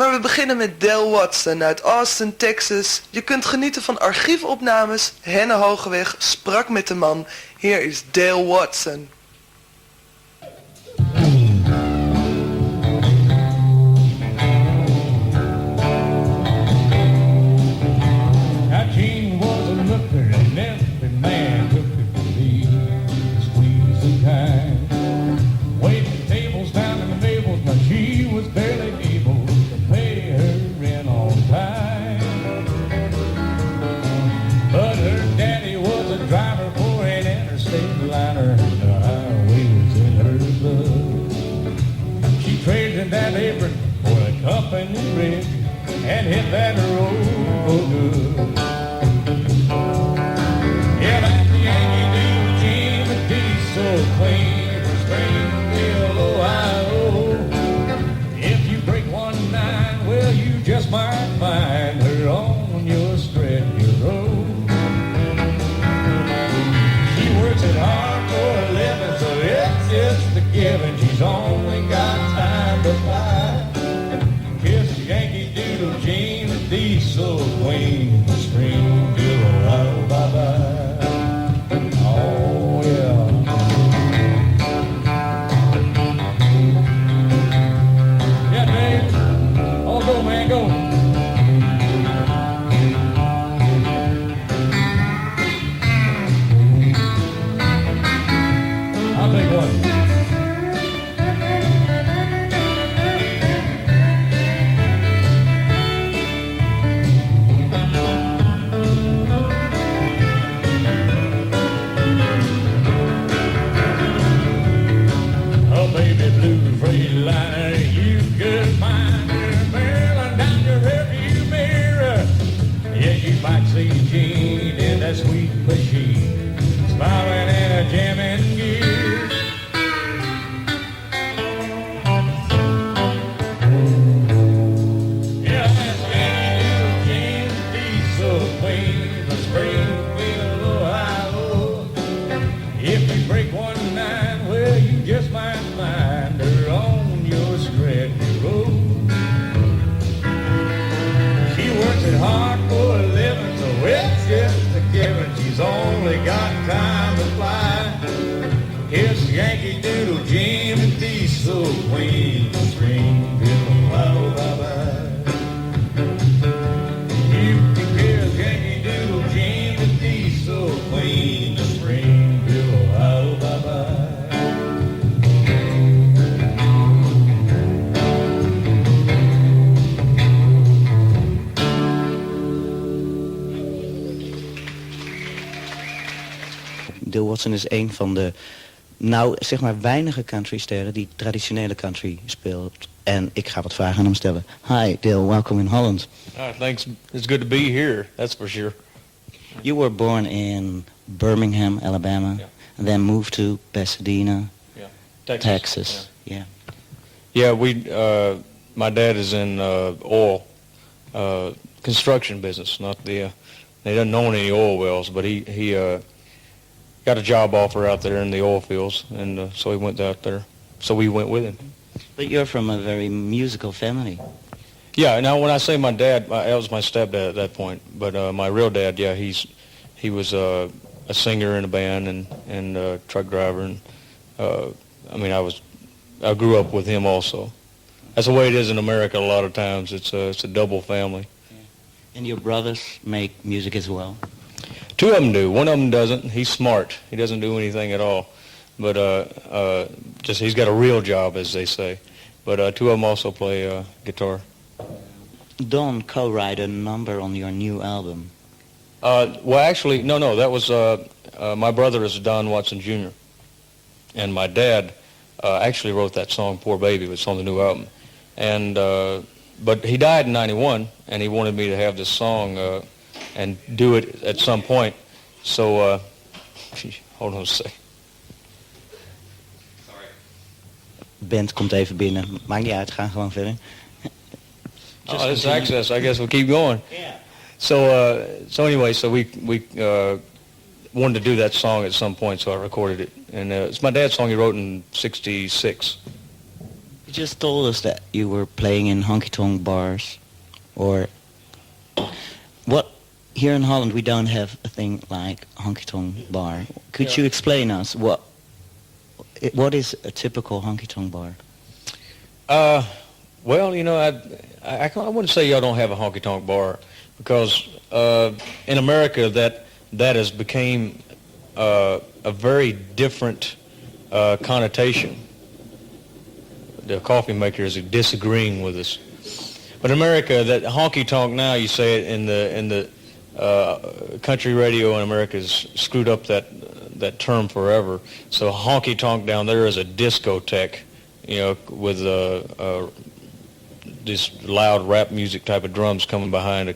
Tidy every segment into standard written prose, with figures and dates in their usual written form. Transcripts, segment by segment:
Maar we beginnen met Dale Watson uit Austin, Texas. Je kunt genieten van archiefopnames. Henne Hogeweg sprak met de man. Hier is Dale Watson. That apron for a company bridge and hit that road for good. Yeah, that's the Yankee Doodle Jean, the diesel queen from Springfield, Ohio. If you break 1-9, well, you just might find her on your stretcher road. She works it hard for a living, so it's just a given. She's only got time to fly. Kiss Yankee Doodle Jean, the diesel queen, the Springfield, Ohio, bye-bye. Oh, yeah. Yeah, Dave. Oh, go, man, go. I'll take one. Sweet machine, smiling and a jamming gear. Yeah, that's Yankee Doodle Jean, diesel queen of Springfield, Ohio. If you break 1-9, well, you just might find her on your stretcher road. She works it hard for a living, so it's just given, she's only got time to fly. Here's Yankee Doodle Jean, the diesel queen, Springfield, Ohio, bye-bye. You can kiss Yankee Doodle Jean, the diesel queen, Springfield, Ohio, bye-bye. Dale Watson is een van de, nou zeg maar, weinige countrysterren die traditionele country speelt. En ik ga wat vragen aan hem stellen. Hi, Dale, welcome in Holland. Thanks. It's good to be here, that's for sure. You were born in Birmingham, Alabama, Yeah. and then moved to Pasadena, Yeah. Texas. Yeah. Yeah, my dad is in oil, construction business, they don't own any oil wells, but he got a job offer out there in the oil fields, and so he went out there. So we went with him. But you're from a very musical family. Yeah. Now, when I say my dad, that was my stepdad at that point. But my real dad, yeah, he was a singer in a band and a truck driver, and I grew up with him also. That's the way it is in America. A lot of times, it's a double family. Yeah. And your brothers make music as well. Two of them do. One of them doesn't. He's smart. He doesn't do anything at all. But just he's got a real job, as they say. But two of them also play guitar. Don co-write a number on your new album. Well, actually, no. That was my brother is Don Watson Jr. And my dad actually wrote that song, "Poor Baby," which is on the new album. And but he died in '91, and he wanted me to have this song and do it at some point. So, hold on a second. Band komt even binnen. Maakt niet uit, ga gewoon verder. Oh, this is access. I guess we'll keep going. Yeah. So anyway, so we wanted to do that song at some point, so I recorded it. And it's my dad's song he wrote in '66. You just told us that you were playing in honky-tonk bars, or what? Here in Holland, we don't have a thing like honky-tonk bar. Could you explain us what is a typical honky-tonk bar? Well, you know, I wouldn't say y'all don't have a honky-tonk bar, because in America that has became a very different connotation. The coffee maker is disagreeing with us. But in America, that honky-tonk now, you say it in the country radio in America has screwed up that term forever. So honky-tonk down there is a discotheque, you know, with this loud rap music type of drums coming behind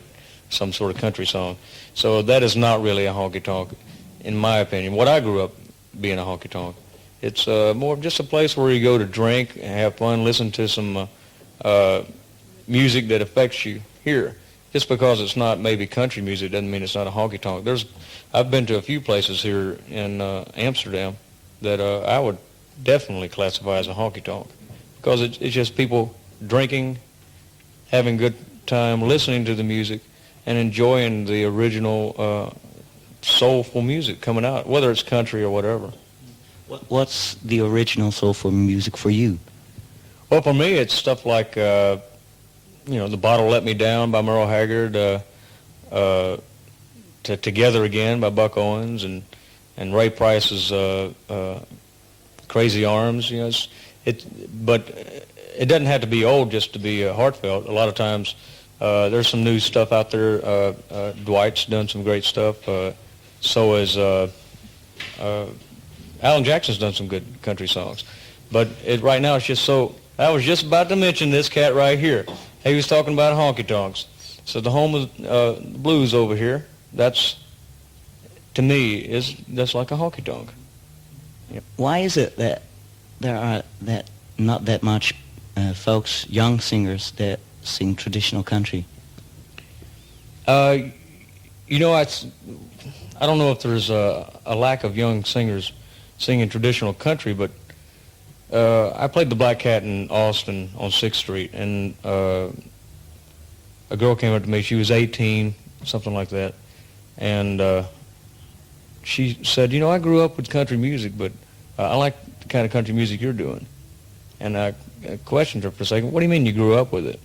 some sort of country song. So that is not really a honky-tonk, in my opinion. What I grew up being a honky-tonk. It's more of just a place where you go to drink and have fun, listen to some music that affects you here. Just because it's not maybe country music doesn't mean it's not a honky-tonk. I've been to a few places here in Amsterdam that I would definitely classify as a honky-tonk, because it's just people drinking, having a good time, listening to the music, and enjoying the original soulful music coming out, whether it's country or whatever. What's the original soulful music for you? Well, for me, it's stuff like, you know, The Bottle Let Me Down by Merle Haggard, Together Again by Buck Owens, and Ray Price's Crazy Arms. You know, but it doesn't have to be old just to be heartfelt. A lot of times, there's some new stuff out there. Dwight's done some great stuff. So has Alan Jackson's done some good country songs. But right now it's just so... I was just about to mention this cat right here. He was talking about honky-tonks. So the home of blues over here, that's, to me, that's like a honky-tonk. Yep. Why is it that there are not that much folks, young singers, that sing traditional country? You know, I don't know if there's a lack of young singers singing traditional country, but I played the Black Cat in Austin on 6th Street, and a girl came up to me. She was 18, something like that, and she said, you know, I grew up with country music, but I like the kind of country music you're doing. And I questioned her for a second. What do you mean you grew up with it?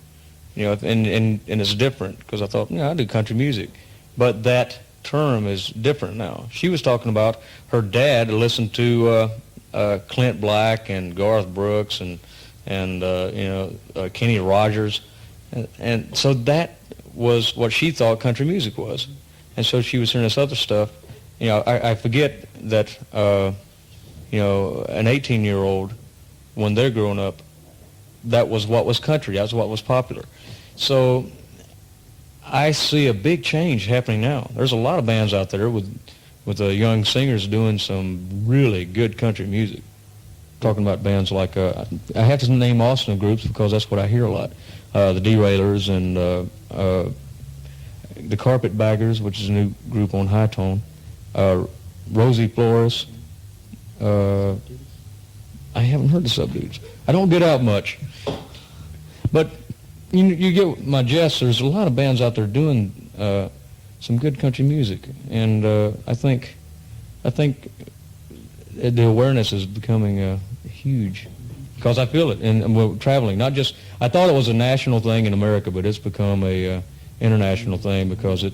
You know, and it's different, because I thought, you know, I do country music. But that term is different now. She was talking about her dad listened to Clint Black and Garth Brooks and you know, Kenny Rogers, and so that was what she thought country music was. And so she was hearing this other stuff. You know, I forget that you know, an 18-year-old, when they're growing up, that was what was country. That's what was popular. So I see a big change happening now. There's a lot of bands out there with young singers doing some really good country music. Talking about bands like, I have to name Austin groups because that's what I hear a lot. The Derailers and the Carpetbaggers, which is a new group on High Tone. Rosie Flores. I haven't heard the Subdudes. I don't get out much. But you get my jest. There's a lot of bands out there doing some good country music, and I think the awareness is becoming huge, because I feel it, and we're traveling. Not just, I thought it was a national thing in America, but it's become a international thing, because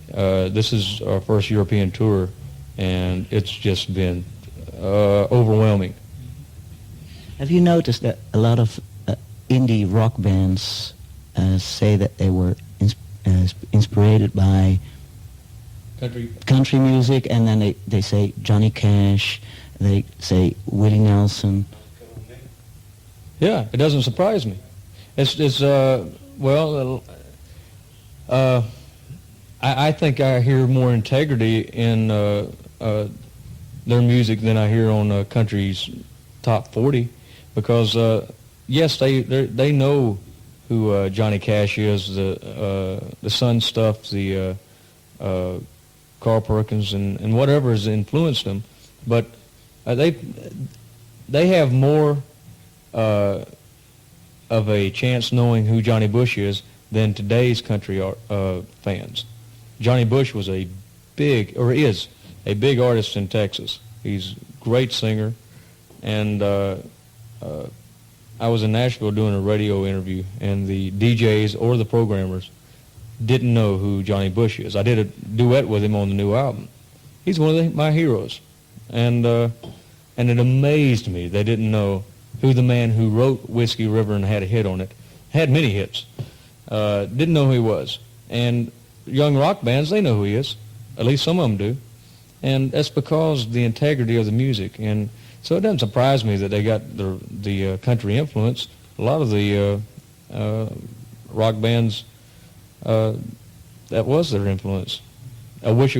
this is our first European tour, and it's just been overwhelming. Have you noticed that a lot of indie rock bands say that they were inspired by country music, and then they say Johnny Cash, they say Willie Nelson? Yeah, it doesn't surprise me. It's well, I think I hear more integrity in their music than I hear on country's top 40, because yes, they know who Johnny Cash is, the Sun stuff, the Carl Perkins, and whatever has influenced them, but they have more of a chance knowing who Johnny Bush is than today's country fans. Johnny Bush was is a big artist in Texas. He's a great singer, and I was in Nashville doing a radio interview, and the DJs or the programmers didn't know who Johnny Bush is. I did a duet with him on the new album. He's one of my heroes, and it amazed me they didn't know who the man who wrote Whiskey River and had a hit on it, had many hits, didn't know who he was. And young rock bands, they know who he is. At least some of them do. And that's because the integrity of the music. And so it doesn't surprise me that they got the country influence. A lot of the rock bands, that was their influence. I wish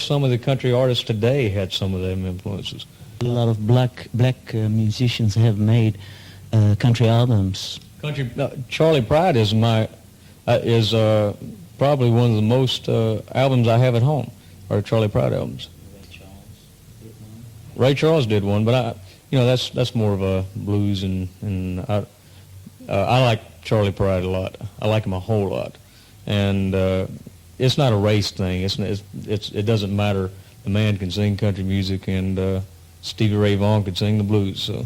some of the country artists today had some of them influences. A lot of black musicians have made country albums. Charlie Pride is probably one of the most albums I have at home, are Charlie Pride albums. Ray Charles did one, but that's more of a blues, and I like Charlie Pride a lot. I like him a whole lot, and it's not a race thing. It doesn't matter. The man can sing country music, and Stevie Ray Vaughan could sing the blues. So,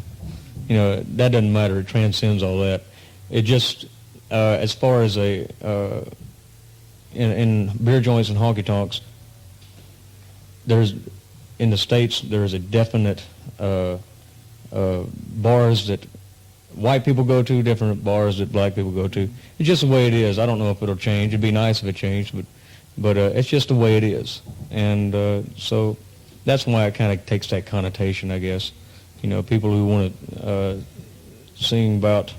that doesn't matter. It transcends all that. It just, as far as in beer joints and honky tonks, in the States, there's a definite bars that white people go to, different bars that black people go to. It's just the way it is. I don't know if it'll change. It'd be nice if it changed, but it's just the way it is. And so that's why it kind of takes that connotation, I guess. People who want to sing about,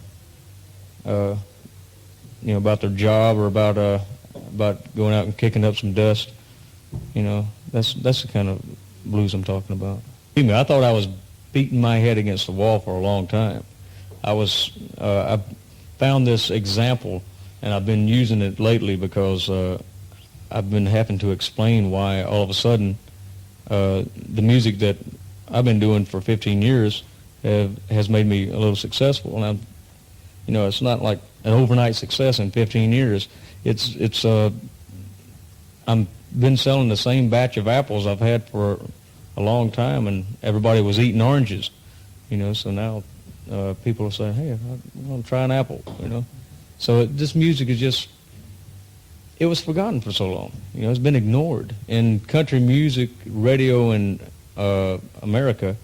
about their job or about going out and kicking up some dust. That's the kind of blues I'm talking about. I thought I was beating my head against the wall for a long time. I found this example, and I've been using it lately because I've been having to explain why all of a sudden the music that I've been doing for 15 years has made me a little successful. And it's not like an overnight success in 15 years. I'm been selling the same batch of apples I've had for a long time, and everybody was eating oranges, so now people are saying, hey, I want to try an apple, So this music is just, it was forgotten for so long. It's been ignored. In country music, radio in America,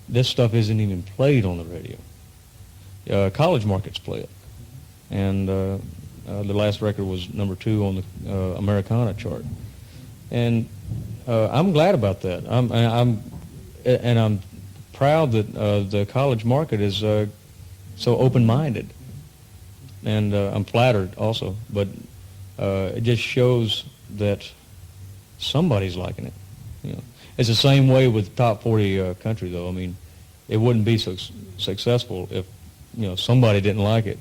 this stuff isn't even played on the radio. College markets play it. And the last record was number 2 on the Americana chart. And I'm glad about that. I'm proud that the college market is so open-minded. And I'm flattered also. But it just shows that somebody's liking it. It's the same way with top 40 country, though. I mean, it wouldn't be so successful if somebody didn't like it.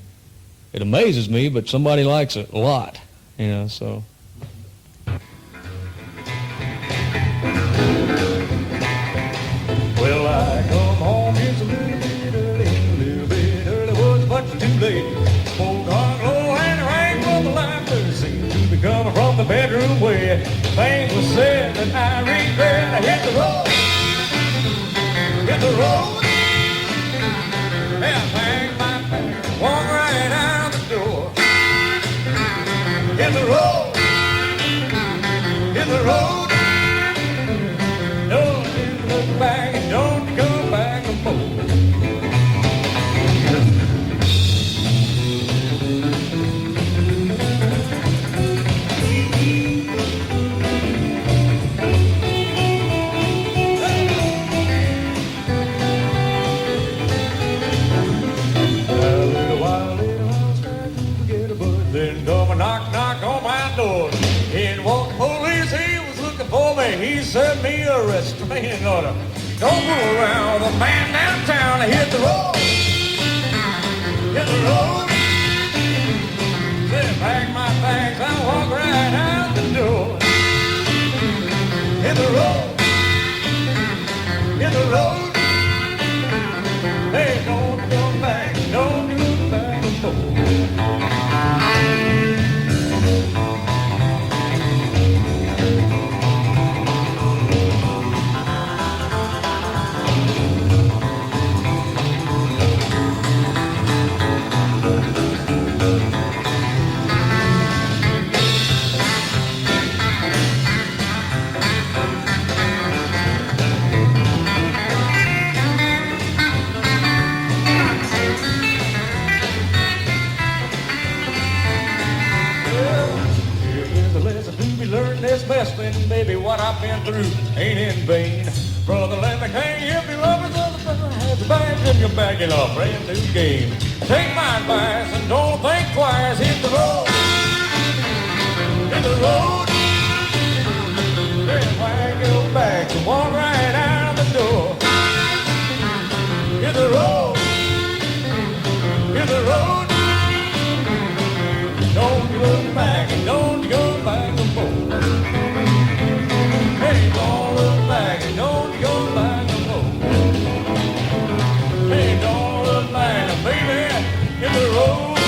It amazes me, but somebody likes it a lot, so. Well, I come home just a little bit early, was much too late. Old hung low and the rain from the laughter seemed to be coming from the bedroom way. Things were said that I regret. I hit the road, yeah, I packed my bag, walk right out the door. Hit the road, don't you look back and don't you come back no more. Knock on my door. In walked the police, he was looking for me. He served me a restraining order. Don't fool around with a man downtown. I hit the road. Said pack my bags, I walk right out the door. Hit the road. Hey, don't come back, don't you best thing, baby, what I've been through ain't in vain. Brother, let me hang you if you love me, have the bags in your bag and a brand new game. Take my advice and don't think twice. Hit the road. Hit the road. Then wag your back and walk right out the door. Hit the road. Hit the road. Don't look back and don't go back no more. Hey, don't look back and don't go back no more. Hey, don't look back, baby, hit the road.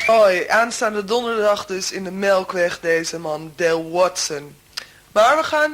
Hoi, aanstaande donderdag dus in de Melkweg deze man, Dale Watson. Maar we gaan